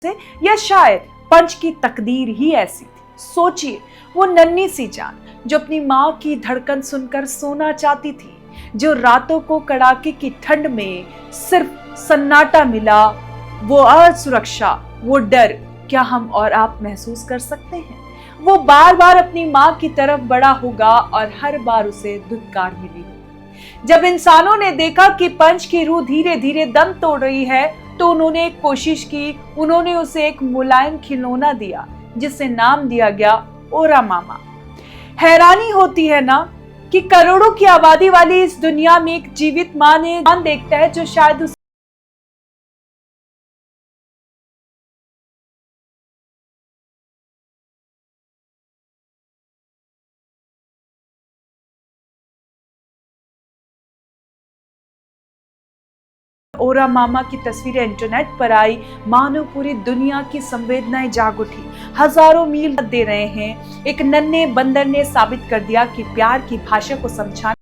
से, या शायद पंच की तकदीर ही ऐसी थी। सोचिए, वो नन्ही सी जान जो अपनी माँ की धड़कन सुनकर सोना चाहती थी, जो रातों को कड़ाके की ठंड में सिर्फ सन्नाटा मिला, वो असुरक्षा, वो डर क्या हम और आप महसूस कर सकते हैं? वो बार बार अपनी माँ की तरफ बड़ा होगा और हर बार उसे धुतकार मिली। जब इंसानों ने देखा कि पंच की रूह धीरे धीरे दम तोड़ रही है, तो उन्होंने एक कोशिश की। उन्होंने उसे एक मुलायम खिलौना दिया जिसे नाम दिया गया ओरा मामा। हैरानी होती है ना कि करोड़ों की आबादी वाली इस दुनिया में एक जीवित माँ ने देखता है जो शायद उस ओरा मामा की तस्वीरें इंटरनेट पर आई, मानो पूरी दुनिया की संवेदनाएं जाग उठी। हजारों मील दे रहे हैं। एक नन्हे बंदर ने साबित कर दिया कि प्यार की भाषा को समझाना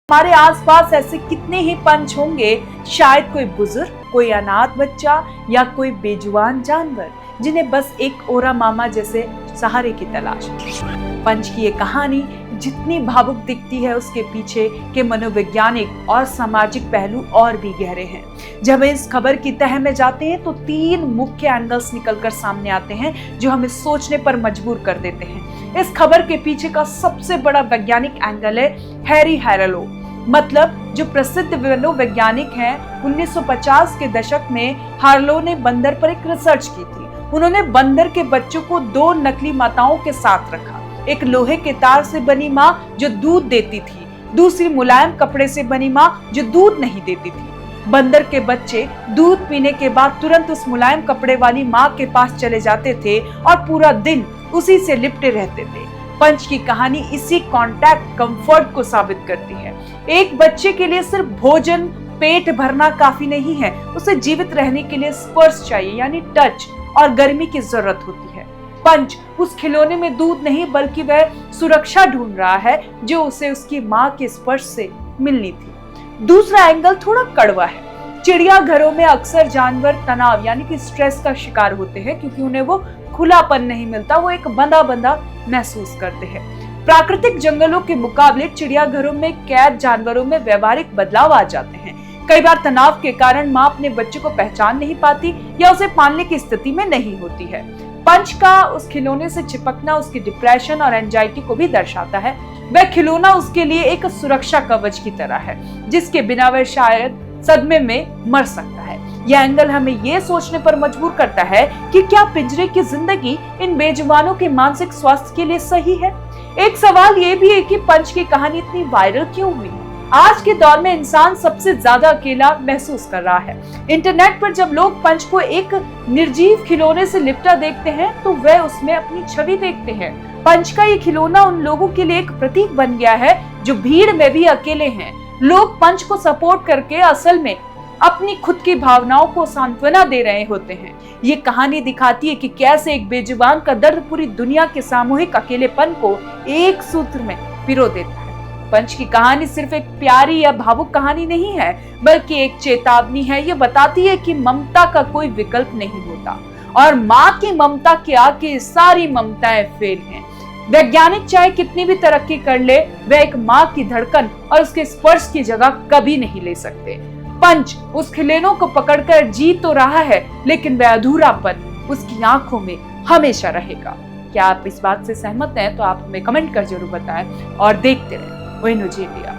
हमारे आसपास ऐसे कितने ही पंच होंगे, शायद कोई बुजुर्ग, कोई अनाथ बच्चा या कोई बेजुबान जानवर, जिन्हें बस एक ओरा मामा जैसे सहारे की तलाश है। पंच की ये कहानी जितनी भावुक दिखती है, उसके पीछे के मनोवैज्ञानिक और सामाजिक पहलू और भी गहरे हैं। जब इस खबर की तह में जाते हैं तो 3 मुख्य एंगल्स निकलकर सामने आते हैं जो हमें सोचने पर मजबूर कर देते हैं। इस खबर के पीछे का सबसे बड़ा वैज्ञानिक एंगल है हैरी हैरलो, मतलब जो प्रसिद्ध मनोवैज्ञानिक हैं। 1950 के दशक में हार्लो ने बंदर पर एक रिसर्च की थी। उन्होंने बंदर के बच्चों को 2 नकली माताओं के साथ रखा, एक लोहे के तार से बनी माँ जो दूध देती थी, दूसरी मुलायम कपड़े से बनी माँ जो दूध नहीं देती थी। बंदर के बच्चे दूध पीने के बाद तुरंत उस मुलायम कपड़े वाली माँ के पास चले जाते थे और पूरा दिन उसी से लिपटे रहते थे। पंच की कहानी इसी कॉन्टैक्ट कंफर्ट को साबित करती है। एक बच्चे के लिए सिर्फ भोजन, पेट भरना काफी नहीं है, उसे जीवित रहने के लिए स्पर्श चाहिए, यानी टच और गर्मी की जरूरत होती है। पंच उस खिलौने में दूध नहीं बल्कि वह सुरक्षा ढूंढ रहा है जो उसे उसकी माँ के स्पर्श से मिलनी थी। दूसरा एंगल थोड़ा कड़वा है। चिड़ियाघरों में अक्सर जानवर तनाव यानी कि स्ट्रेस का शिकार होते हैं क्योंकि उन्हें वो खुलापन नहीं मिलता, वो एक बंधा बंधा महसूस करते हैं। प्राकृतिक जंगलों के मुकाबले चिड़ियाघरों में कैद जानवरों में व्यवहारिक बदलाव आ जाते हैं। कई बार तनाव के कारण माँ अपने बच्चे को पहचान नहीं पाती या उसे पालने की स्थिति में नहीं होती है। पंच का उस खिलौने से चिपकना उसकी डिप्रेशन और एंजाइटी को भी दर्शाता है। वह खिलौना उसके लिए एक सुरक्षा कवच की तरह है जिसके बिना वह शायद सदमे में मर सकता है। यह एंगल हमें यह सोचने पर मजबूर करता है कि क्या पिंजरे की जिंदगी इन बेजुबानों के मानसिक स्वास्थ्य के लिए सही है। एक सवाल ये भी है कि पंच की कहानी इतनी वायरल क्यों हुई। आज के दौर में इंसान सबसे ज्यादा अकेला महसूस कर रहा है। इंटरनेट पर जब लोग पंच को एक निर्जीव खिलौने से लिपटा देखते हैं तो वह उसमें अपनी छवि देखते हैं। पंच का ये खिलौना उन लोगों के लिए एक प्रतीक बन गया है जो भीड़ में भी अकेले हैं। लोग पंच को सपोर्ट करके असल में अपनी खुद की भावनाओं को सांत्वना दे रहे होते हैं। ये कहानी दिखाती है कि कैसे एक बेजुबान का दर्द पूरी दुनिया के सामूहिक अकेलेपन को एक सूत्र में पिरो देता है। पंच की कहानी सिर्फ एक प्यारी या भावुक कहानी नहीं है, बल्कि एक चेतावनी है। ये बताती है कि ममता का कोई विकल्प नहीं होता और माँ की ममता के आगे सारी ममताएं फेल हैं। वैज्ञानिक चाहे कितनी भी तरक्की कर ले, वह एक माँ की धड़कन और उसके स्पर्श की जगह कभी नहीं ले सकते। पंच उस खिलौनों को पकड़कर जी तो रहा है, लेकिन वह अधूरापन उसकी आंखों में हमेशा रहेगा। क्या आप इस बात से सहमत हैं? तो आप हमें कमेंट कर जरूर बताएं और देखते रहें ONOG इंडिया।